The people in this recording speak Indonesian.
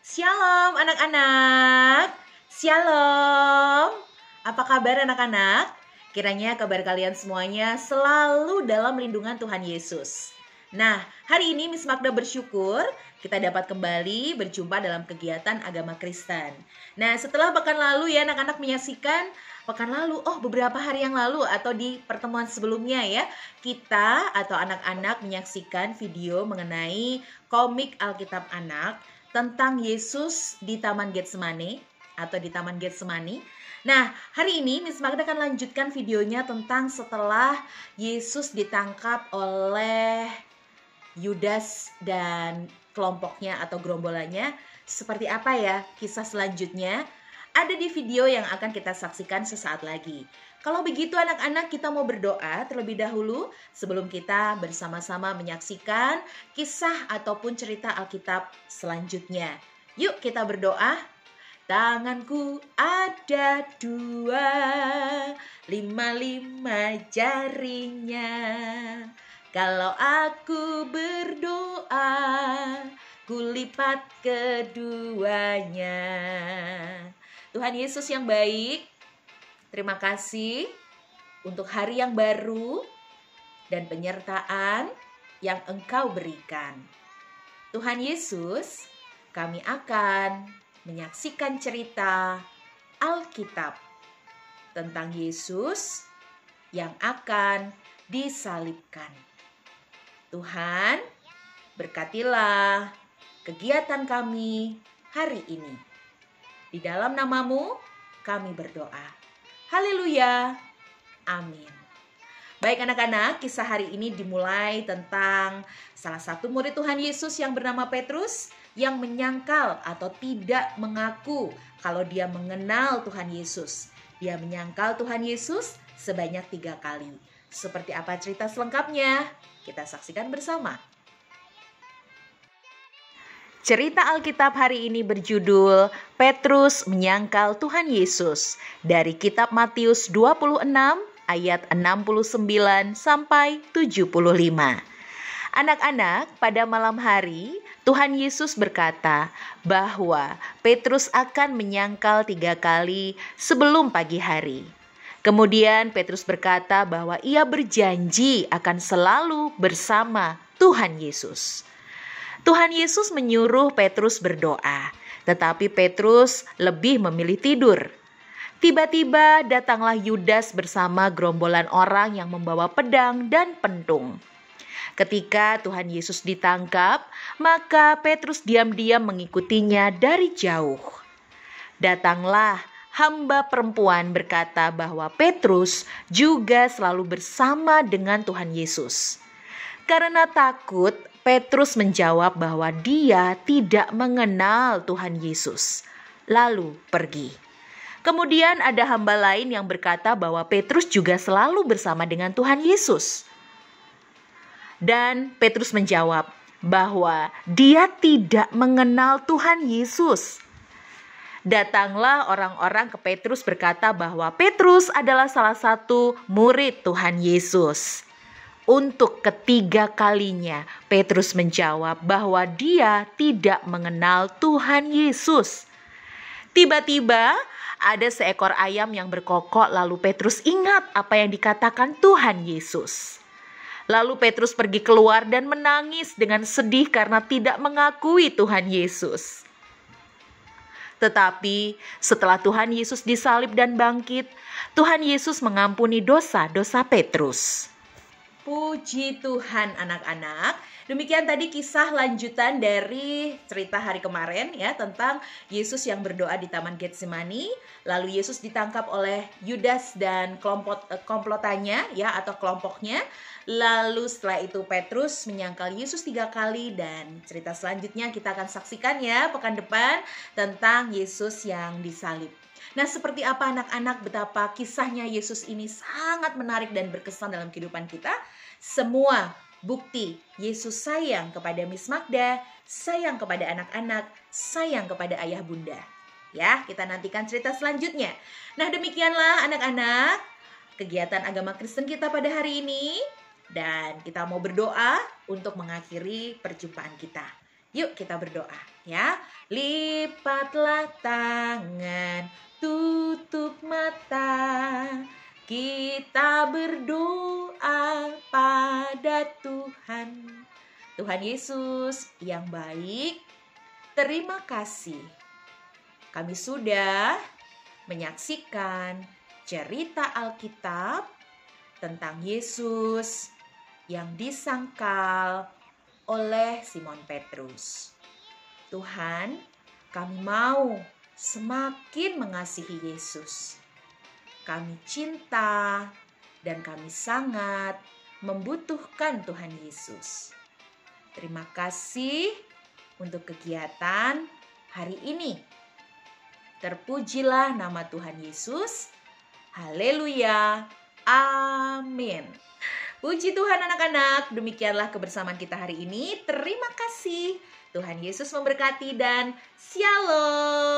Shalom anak-anak. Shalom. Apa kabar anak-anak? Kiranya kabar kalian semuanya selalu dalam lindungan Tuhan Yesus. Nah, hari ini Miss Magda bersyukur kita dapat kembali berjumpa dalam kegiatan agama Kristen. Nah, setelah pekan lalu ya anak-anak menyaksikan beberapa hari yang lalu atau di pertemuan sebelumnya ya, kita atau anak-anak menyaksikan video mengenai komik Alkitab Anak tentang Yesus di Taman Getsemani atau di Taman Getsemani. Nah, hari ini Miss Magda akan lanjutkan videonya tentang setelah Yesus ditangkap oleh Yudas dan kelompoknya atau gerombolannya. Seperti apa ya kisah selanjutnya? Ada di video yang akan kita saksikan sesaat lagi. Kalau begitu anak-anak, kita mau berdoa terlebih dahulu sebelum kita bersama-sama menyaksikan kisah ataupun cerita Alkitab selanjutnya. Yuk kita berdoa. Tanganku ada 2, 5 jarinya. Kalau aku berdoa, kulipat keduanya. Tuhan Yesus yang baik, terima kasih untuk hari yang baru dan penyertaan yang Engkau berikan. Tuhan Yesus, kami akan menyaksikan cerita Alkitab tentang Yesus yang akan disalibkan. Tuhan, berkatilah kegiatan kami hari ini. Di dalam nama-Mu kami berdoa. Haleluya. Amin. Baik anak-anak, kisah hari ini dimulai tentang salah satu murid Tuhan Yesus yang bernama Petrus yang menyangkal atau tidak mengaku kalau dia mengenal Tuhan Yesus. Dia menyangkal Tuhan Yesus sebanyak 3 kali. Seperti apa cerita selengkapnya? Kita saksikan bersama. Cerita Alkitab hari ini berjudul Petrus menyangkal Tuhan Yesus dari kitab Matius 26 ayat 69 sampai 75. Anak-anak, pada malam hari Tuhan Yesus berkata bahwa Petrus akan menyangkal 3 kali sebelum pagi hari. Kemudian Petrus berkata bahwa ia berjanji akan selalu bersama Tuhan Yesus. Tuhan Yesus menyuruh Petrus berdoa, tetapi Petrus lebih memilih tidur. Tiba-tiba datanglah Yudas bersama gerombolan orang yang membawa pedang dan pentung. Ketika Tuhan Yesus ditangkap, maka Petrus diam-diam mengikutinya dari jauh. Datanglah hamba perempuan berkata bahwa Petrus juga selalu bersama dengan Tuhan Yesus. Karena takut, Petrus menjawab bahwa dia tidak mengenal Tuhan Yesus, lalu pergi. Kemudian ada hamba lain yang berkata bahwa Petrus juga selalu bersama dengan Tuhan Yesus. Dan Petrus menjawab bahwa dia tidak mengenal Tuhan Yesus. Datanglah orang-orang ke Petrus berkata bahwa Petrus adalah salah satu murid Tuhan Yesus. Untuk ketiga kalinya, Petrus menjawab bahwa dia tidak mengenal Tuhan Yesus. Tiba-tiba ada seekor ayam yang berkokok, lalu Petrus ingat apa yang dikatakan Tuhan Yesus. Lalu Petrus pergi keluar dan menangis dengan sedih karena tidak mengakui Tuhan Yesus. Tetapi setelah Tuhan Yesus disalib dan bangkit, Tuhan Yesus mengampuni dosa-dosa Petrus. Puji Tuhan anak-anak. Demikian tadi kisah lanjutan dari cerita hari kemarin ya, tentang Yesus yang berdoa di Taman Getsemani. Lalu Yesus ditangkap oleh Yudas dan komplotannya ya, atau kelompoknya. Lalu setelah itu Petrus menyangkal Yesus 3 kali. Dan cerita selanjutnya kita akan saksikan ya pekan depan tentang Yesus yang disalib. Nah, seperti apa anak-anak betapa kisahnya Yesus ini sangat menarik dan berkesan dalam kehidupan kita. Semua bukti Yesus sayang kepada Miss Magda, sayang kepada anak-anak, sayang kepada ayah bunda. Ya, kita nantikan cerita selanjutnya. Nah, demikianlah anak-anak kegiatan agama Kristen kita pada hari ini. Dan kita mau berdoa untuk mengakhiri perjumpaan kita. Yuk kita berdoa. Ya, lipatlah tangan, tutup mata. Kita berdoa pada Tuhan. Tuhan Yesus yang baik, terima kasih. Kami sudah menyaksikan cerita Alkitab tentang Yesus yang disangkal oleh Simon Petrus. Tuhan, kami mau semakin mengasihi Yesus. Kami cinta dan kami sangat membutuhkan Tuhan Yesus. Terima kasih untuk kegiatan hari ini. Terpujilah nama Tuhan Yesus. Haleluya. Amin. Puji Tuhan anak-anak, demikianlah kebersamaan kita hari ini. Terima kasih. Tuhan Yesus memberkati dan shalom.